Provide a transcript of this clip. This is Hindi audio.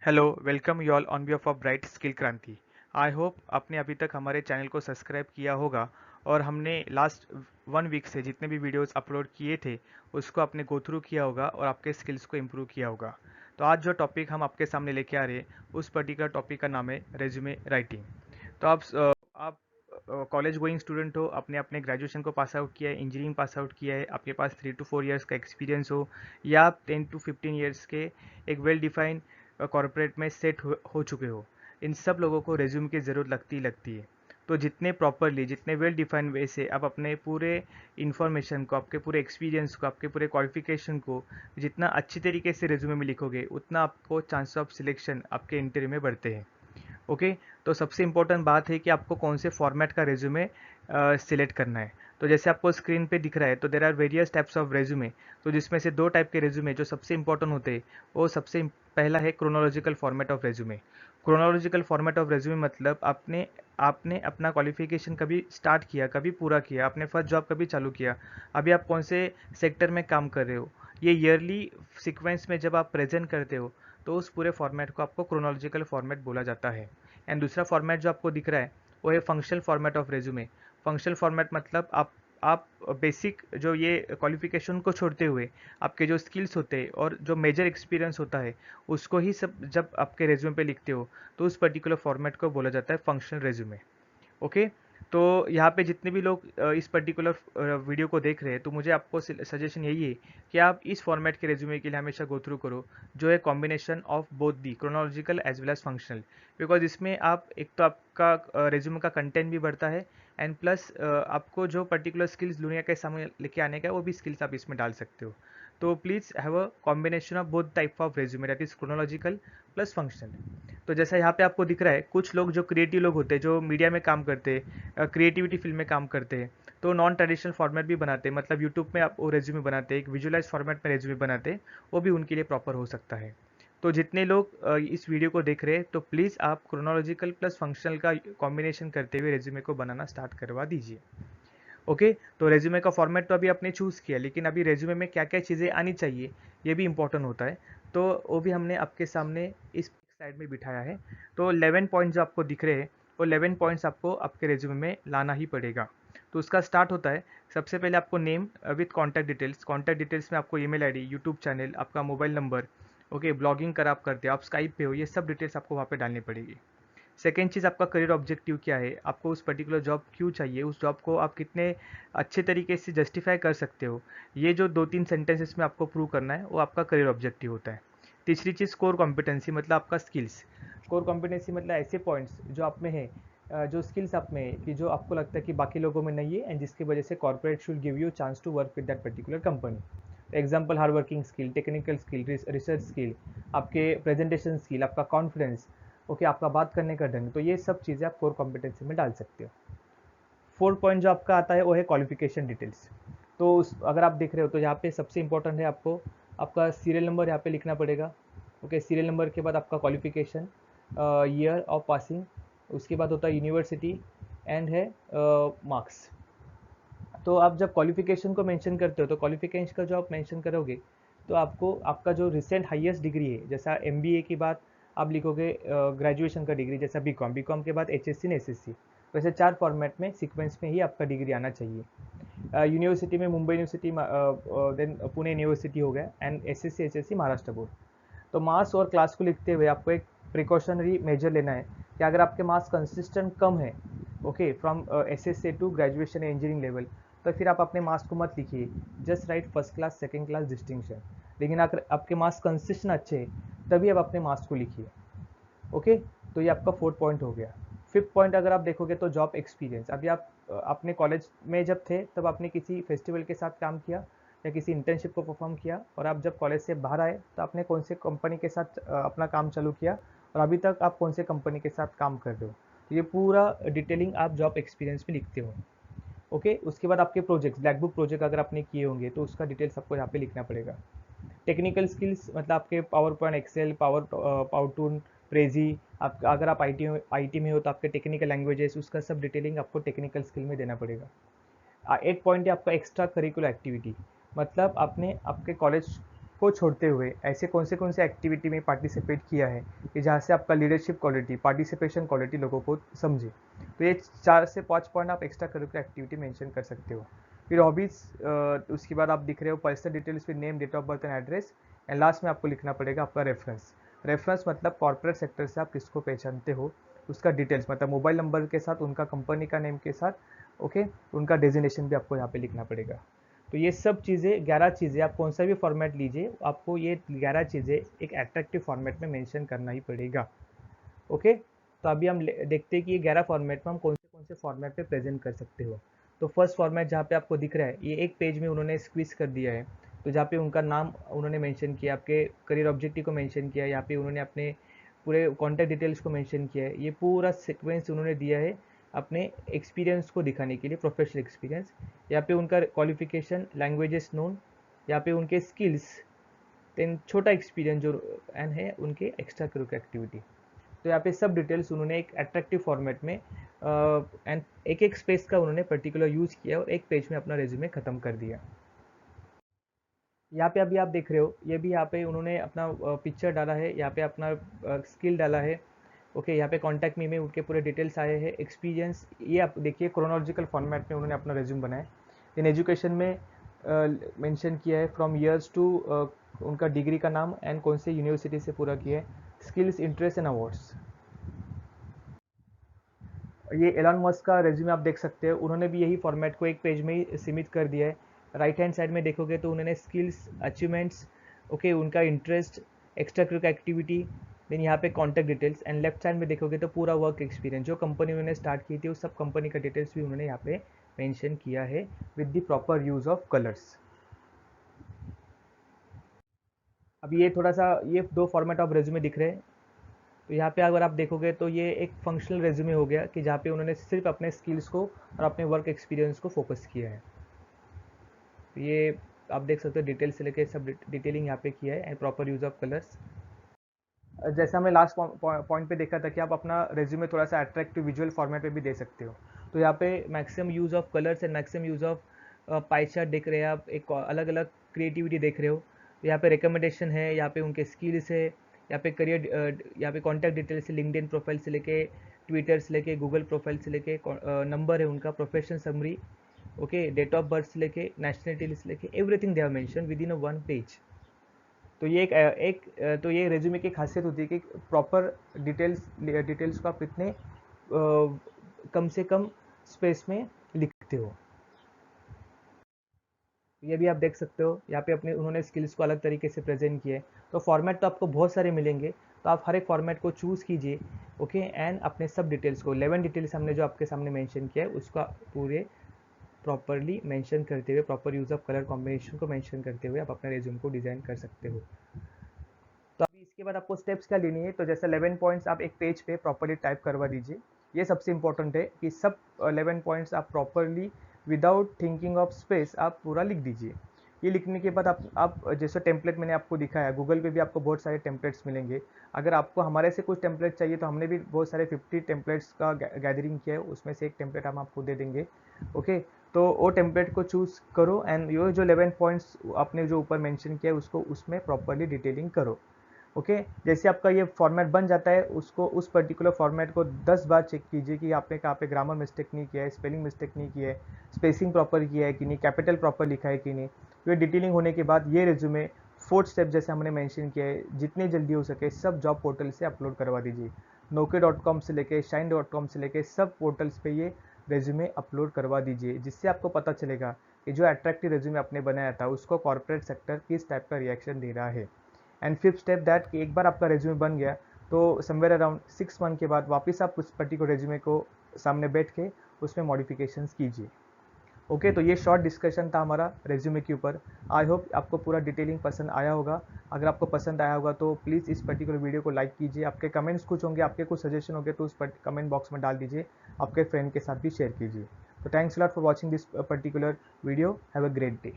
Hello, welcome you all on behalf of bright skill Kranti. I hope आपने अभी तक हमारे चैनल को सब्सक्राइब किया होगा और हमने लास्ट 1 वीक से जितने भी वीडियोस अपलोड किए थे उसको आपने गो थ्रू किया होगा और आपके स्किल्स को इम्प्रूव किया होगा। तो आज जो टॉपिक हम आपके सामने लेके आ रहे हैं उस पर्टिकुलर टॉपिक का नाम है रेज्यूमे राइटिंग। तो आप कॉलेज गोइंग स्टूडेंट हो, आपने अपने ग्रेजुएशन को पास आउट किया है, इंजीनियरिंग पास आउट किया है, आपके पास 3 to 4 ईयर्स का एक्सपीरियंस हो, या आप 10 to 15 ईयर्स के एक वेल डिफाइंड कॉरपोरेट में सेट हो चुके हो, इन सब लोगों को रेज्यूम की ज़रूरत लगती है। तो जितने प्रॉपरली, जितने वेल डिफाइंड वे से आप अपने पूरे इन्फॉर्मेशन को, आपके पूरे एक्सपीरियंस को, आपके पूरे क्वालिफिकेशन को जितना अच्छी तरीके से रेज्यूमे में लिखोगे, उतना आपको चांस ऑफ सिलेक्शन आपके इंटरव्यू में बढ़ते हैं। ओके। तो सबसे इम्पोर्टेंट बात है कि आपको कौन से फॉर्मेट का रेज्यूमे सिलेक्ट करना है। तो जैसे आपको स्क्रीन पे दिख रहा है, तो there are various types of resume. तो जिसमें से 2 टाइप के रेज्यूमे जो सबसे इंपॉर्टेंट होते हैं, वो सबसे पहला है chronological format of resume. Chronological format of resume मतलब आपने आपने अपना क्वालिफिकेशन कभी स्टार्ट किया, कभी पूरा किया, आपने फर्स्ट जॉब कभी चालू किया, अभी आप कौन से सेक्टर में काम कर रहे हो, ये ईयरली सीक्वेंस में जब आप प्रेजेंट करते हो, तो उस पूरे फॉर्मेट को आपको क्रोनोलॉजिकल फॉर्मेट बोला जाता है। एंड दूसरा फॉर्मेट जो आपको दिख रहा है वो है functional format of resume. Functional format मतलब आप बेसिक जो ये क्वालिफिकेशन को छोड़ते हुए आपके जो स्किल्स होते हैं और जो मेजर एक्सपीरियंस होता है उसको ही सब जब आपके रेज्यूमे पे लिखते हो, तो उस पर्टिकुलर फॉर्मेट को बोला जाता है फंक्शनल रेज्यूमे। ओके। तो यहाँ पे जितने भी लोग इस पर्टिकुलर वीडियो को देख रहे हैं, तो मुझे आपको सजेशन यही है कि आप इस फॉर्मेट के रेज्यूमे के लिए हमेशा गो थ्रू करो, जो है combination of both the chronological as well as functional. Because इसमें आप एक तो आपका रेज्यूमे का कंटेंट भी बढ़ता है, एंड प्लस आपको जो पर्टिकुलर स्किल्स दुनिया के सामने लेके आने का है, वो भी स्किल्स आप इसमें डाल सकते हो। तो please have a combination of both type of resume, that is chronological plus functional. तो जैसा यहाँ पे आपको दिख रहा है, कुछ लोग जो क्रिएटिव लोग होते हैं, जो मीडिया में काम करते हैं, क्रिएटिविटी फील्ड में काम करते हैं, तो नॉन ट्रेडिशनल फॉर्मेट भी बनाते हैं, मतलब यूट्यूब में आप वो रेज्यूमे बनाते हैं, एक विजुअलाइज फॉर्मेट में रेज्यूमे बनाते हैं, वो भी उनके लिए प्रॉपर हो सकता है। तो जितने लोग इस वीडियो को देख रहे हैं, तो प्लीज़ आप क्रोनोलॉजिकल प्लस फंक्शनल का कॉम्बिनेशन करते हुए रेज्यूमे को बनाना स्टार्ट करवा दीजिए। ओके। तो रेज्यूमे का फॉर्मेट तो अभी आपने चूज़ किया, लेकिन अभी रेज्यूमे में क्या क्या चीज़ें आनी चाहिए, ये भी इंपॉर्टेंट होता है। तो वो भी हमने आपके सामने इस साइड में बिठाया है। तो 11 पॉइंट जो आपको दिख रहे हैं, वो 11 पॉइंट्स आपको आपके रेज्यूमे में लाना ही पड़ेगा। तो उसका स्टार्ट होता है, सबसे पहले आपको name with contact details. Contact details में आपको ईमेल आईडी, यूट्यूब चैनल, आपका मोबाइल नंबर, ओके, ब्लॉगिंग कर आप करते हो, आप स्काइप पे हो, ये सब डिटेल्स आपको वहाँ पे डालनी पड़ेगी। सेकेंड चीज़, आपका करियर ऑब्जेक्टिव क्या है, आपको उस पर्टिकुलर जॉब क्यों चाहिए, उस जॉब को आप कितने अच्छे तरीके से जस्टिफाई कर सकते हो, ये जो 2-3 सेंटेंसेस में आपको प्रूव करना है, वो आपका करियर ऑब्जेक्टिव होता है। तीसरी चीज़, कोर कॉम्पिटेंसी, मतलब आपका स्किल्स। कोर कॉम्पिटेंसी मतलब ऐसे पॉइंट्स जो आप में है, जो स्किल्स आप में है कि जो आपको लगता है कि बाकी लोगों में नहीं है, एंड जिसकी वजह से corporate should give you chance to work with that particular company. Example, hard working skill, technical skill, research skill, आपके प्रेजेंटेशन स्किल, आपका कॉन्फिडेंस, ओके, आपका बात करने का ढंग, तो ये सब चीज़ें आप कोर कॉम्पिटेंसी में डाल सकते हो। फोर्थ पॉइंट जो आपका आता है वो है क्वालिफिकेशन डिटेल्स। तो अगर आप देख रहे हो, तो यहाँ पे सबसे इंपॉर्टेंट है आपको आपका सीरियल नंबर यहाँ पे लिखना पड़ेगा। ओके, सीरियल नंबर के बाद आपका क्वालिफिकेशन, ईयर ऑफ पासिंग, उसके बाद होता है यूनिवर्सिटी, एंड है मार्क्स। तो आप जब क्वालिफिकेशन को मेंशन करते हो, तो क्वालिफिकेशन का जो आप मेंशन करोगे, तो आपको आपका जो रिसेंट हाईएस्ट डिग्री है, जैसा एमबीए की बात आप लिखोगे, ग्रेजुएशन का डिग्री, जैसा बीकॉम, बीकॉम के बाद एचएससी ने एसएससी, वैसे 4 फॉर्मेट में सीक्वेंस में ही आपका डिग्री आना चाहिए। यूनिवर्सिटी में Mumbai university, then Pune university हो गया, and SSC HSC Maharashtra board. तो मार्क्स और क्लास को लिखते हुए आपको एक प्रिकॉशनरी मेजर लेना है कि अगर आपके मार्क्स कंसिस्टेंट कम है, okay, from SSC to graduation engineering level, तो फिर आप अपने मार्क्स को मत लिखिए, just write first class, second class, distinction. लेकिन अगर आपके मार्क्स कंसिस्टेंट अच्छे हैं, तभी आप अपने मार्क्स को लिखिए। ओके। तो ये आपका फोर्थ पॉइंट हो गया। फिफ्थ पॉइंट अगर आप देखोगे, तो जॉब एक्सपीरियंस। अभी आप अपने कॉलेज में जब थे, तब आपने किसी फेस्टिवल के साथ काम किया या किसी इंटर्नशिप को परफॉर्म किया, और आप जब कॉलेज से बाहर आए, तो आपने कौन से कंपनी के साथ अपना काम चालू किया, और अभी तक आप कौन से कंपनी के साथ काम कर रहे हो, तो ये पूरा डिटेलिंग आप जॉब एक्सपीरियंस में लिखते हो। ओके। उसके बाद आपके प्रोजेक्ट्स, ब्लैक बुक प्रोजेक्ट अगर आपने किए होंगे, तो उसका डिटेल्स आपको यहाँ पे लिखना पड़ेगा। टेक्निकल स्किल्स मतलब आपके PowerPoint, Excel, power tool, Prezi. आप अगर आप आईटी में हो, तो आपके टेक्निकल लैंग्वेजेस, उसका सब डिटेलिंग आपको टेक्निकल स्किल में देना पड़ेगा। 8 पॉइंट है आपका एक्स्ट्रा करिकुलर एक्टिविटी, मतलब आपने आपके कॉलेज को छोड़ते हुए ऐसे कौन से एक्टिविटी में पार्टिसिपेट किया है कि जहाँ से आपका लीडरशिप क्वालिटी, पार्टिसिपेशन क्वालिटी लोगों को समझे। तो ये 4 से 5 पॉइंट आप एक्स्ट्रा करिकुलर एक्टिविटी मेंशन कर सकते हो। फिर हॉबीज़, उसके बाद आप दिख रहे हो पर्सनल डिटेल्स, फिर name, date of birth and address, and last में आपको लिखना पड़ेगा आपका रेफरेंस। रेफरेंस मतलब कॉर्पोरेट सेक्टर से आप किसको पहचानते हो, उसका डिटेल्स मतलब मोबाइल नंबर के साथ, उनका कंपनी का नेम के साथ, ओके, उनका डेजिग्नेशन भी आपको यहाँ पे लिखना पड़ेगा। तो ये सब चीज़ें 11 चीज़ें आप कौन सा भी फॉर्मेट लीजिए, आपको ये 11 चीज़ें एक अट्रैक्टिव फॉर्मेट में मेंशन करना ही पड़ेगा। ओके, तो अभी हम देखते हैं कि ये 11 फॉर्मेट में हम कौन से फॉर्मेट पे प्रेजेंट कर सकते हो। तो फर्स्ट फॉर्मेट जहाँ पे आपको दिख रहा है, ये एक पेज में उन्होंने स्क्वीज कर दिया है। तो जहाँ पे उनका नाम उन्होंने मेंशन किया, आपके करियर ऑब्जेक्टिव को मेंशन किया, यहाँ पे उन्होंने अपने पूरे कॉन्टैक्ट डिटेल्स को मेंशन किया है। ये पूरा सीक्वेंस उन्होंने दिया है अपने एक्सपीरियंस को दिखाने के लिए, प्रोफेशनल एक्सपीरियंस। यहाँ पे उनका क्वालिफिकेशन, लैंग्वेजेस नोन, यहाँ पे उनके स्किल्स, देन छोटा एक्सपीरियंस जो एंड है उनके एक्स्ट्रा करिकुलर एक्टिविटी। तो यहाँ पे सब डिटेल्स उन्होंने एक अट्रैक्टिव फॉर्मेट में एंड एक एक स्पेस का उन्होंने पर्टिकुलर यूज़ किया और एक पेज में अपना रेज्यूमे ख़त्म कर दिया। यहाँ पे अभी आप देख रहे हो, ये भी यहाँ पे उन्होंने अपना पिक्चर डाला है, यहाँ पे अपना स्किल डाला है। ओके, यहाँ पे कॉन्टैक्ट मी में उनके पूरे डिटेल्स आए हैं, एक्सपीरियंस, ये आप देखिए क्रोनोलॉजिकल फॉर्मेट में उन्होंने अपना रेज्यूम बनाया। इन एजुकेशन में मेंशन किया है फ्रॉम ईयर्स टू उनका डिग्री का नाम एंड कौन से यूनिवर्सिटी से पूरा किया है, स्किल्स, इंटरेस्ट एंड अवार्ड्स। ये एलन मस्क का रेज्यूमे आप देख सकते हो, उन्होंने भी यही फॉर्मेट को एक पेज में ही सीमित कर दिया है। राइट हैंड साइड में देखोगे तो उन्होंने स्किल्स, अचीवमेंट्स, ओके, उनका interest, extra curricular activity, then यहाँ पे contact details, and left side में देखोगे तो पूरा वर्क एक्सपीरियंस, जो कंपनी उन्होंने स्टार्ट की थी उस सब कंपनी का डिटेल्स भी उन्होंने यहाँ पे मेंशन किया है with the proper use of colours. अब ये थोड़ा सा, ये दो फॉर्मेट ऑफ रेज्यूमे दिख रहे हैं। तो यहाँ पे अगर आप देखोगे तो ये एक फंक्शनल रेज्यूमे हो गया कि जहाँ पे उन्होंने सिर्फ अपने स्किल्स को और अपने वर्क एक्सपीरियंस को फोकस किया है। तो ये आप देख सकते हो, डिटेल से लेके सब डिटेलिंग यहाँ पे किया है and proper use of colours. जैसे हमने लास्ट पॉइंट पे देखा था कि आप अपना रेज्यूमे थोड़ा सा अट्रैक्टिव विजुअल फॉर्मेट पे भी दे सकते हो। तो यहाँ पे maximum use of colours and maximum use of pie chart देख रहे हैं आप, एक अलग अलग क्रिएटिविटी देख रहे हो। तो यहाँ पे रिकमेंडेशन है, यहाँ पे उनके स्किल्स है, यहाँ पे करियर, यहाँ पे कॉन्टैक्ट डिटेल से लिंक्डइन प्रोफाइल से लेके ट्विटर से लेके गूगल प्रोफाइल से लेके नंबर है उनका, professional summary, okay, date of birth से लेके नेशनलिटी से लेके everything they have mention within a one page. तो ये तो ये रेज्यूमे की खासियत होती है कि प्रॉपर डिटेल्स को आप इतने कम से कम स्पेस में लिखते हो। ये भी आप देख सकते हो, यहाँ पे अपने उन्होंने स्किल्स को अलग तरीके से प्रेजेंट किए। तो फॉर्मेट तो आपको बहुत सारे मिलेंगे, तो आप हर एक फॉर्मेट को चूज़ कीजिए, ओके, एंड अपने सब डिटेल्स को, 11 डिटेल्स हमने जो आपके सामने मेंशन किया है उसका पूरे प्रॉपरली मेंशन करते हुए, proper use of colour combination को मेंशन करते हुए आप अपने रेज्यूम को डिज़ाइन कर सकते हो। तो अभी इसके बाद आपको स्टेप्स क्या लेनी है, तो जैसे 11 पॉइंट्स आप एक पेज पे प्रॉपरली टाइप करवा दीजिए। ये सबसे इंपॉर्टेंट है कि सब 11 पॉइंट्स आप properly without thinking of space आप पूरा लिख दीजिए। ये लिखने के बाद आप जैसे टेम्पलेट मैंने आपको दिखाया, गूगल पे भी आपको बहुत सारे टेम्पलेट्स मिलेंगे। अगर आपको हमारे से कुछ टेम्पलेट चाहिए तो हमने भी बहुत सारे 50 टेम्पलेट्स का गैदरिंग किया है, उसमें से एक टेम्पलेट हम आपको दे देंगे। ओके, तो वो टेम्पलेट को चूज़ करो एंड ये जो 11 पॉइंट्स आपने जो ऊपर मेंशन किया है उसको उसमें प्रॉपरली डिटेलिंग करो। ओके, जैसे आपका ये फॉर्मेट बन जाता है, उसको उस पर्टिकुलर फॉर्मेट को 10 बार चेक कीजिए कि आपने कहाँ पे ग्रामर मिस्टेक नहीं किया है, स्पेलिंग मिस्टेक नहीं किया है, स्पेसिंग प्रॉपर किया है कि नहीं, कैपिटल प्रॉपर लिखा है कि नहीं। तो ये डिटेलिंग होने के बाद ये रिज्यूमे 4th स्टेप जैसे हमने मेंशन किया है, जितनी जल्दी हो सके सब जॉब पोर्टल से अपलोड करवा दीजिए। Naukri.com से लेके Shine.com से लेके सब पोर्टल्स पे ये रेज्यूमे अपलोड करवा दीजिए, जिससे आपको पता चलेगा कि जो अट्रैक्टिव रेज्यूमे आपने बनाया था उसको कॉर्पोरेट सेक्टर किस टाइप का रिएक्शन दे रहा है। एंड 5th स्टेप दैट कि एक बार आपका रेज्यूमे बन गया तो समवेयर अराउंड 6 मंथ के बाद वापस आप उस पर्टिकुलर रेज्यूमे को सामने बैठ के उसमें मॉडिफिकेशंस कीजिए। ओके, तो ये शॉर्ट डिस्कशन था हमारा रेज्यूमे के ऊपर। आई होप आपको पूरा डिटेलिंग पसंद आया होगा। अगर आपको पसंद आया होगा तो प्लीज़ इस पर्टिकुलर वीडियो को लाइक कीजिए। आपके कमेंट्स कुछ होंगे, आपके कुछ सजेशन होंगे तो उस कमेंट बॉक्स में डाल दीजिए, आपके फ्रेंड के साथ भी शेयर कीजिए। तो thanks lot for watching this particular video. Have a great day.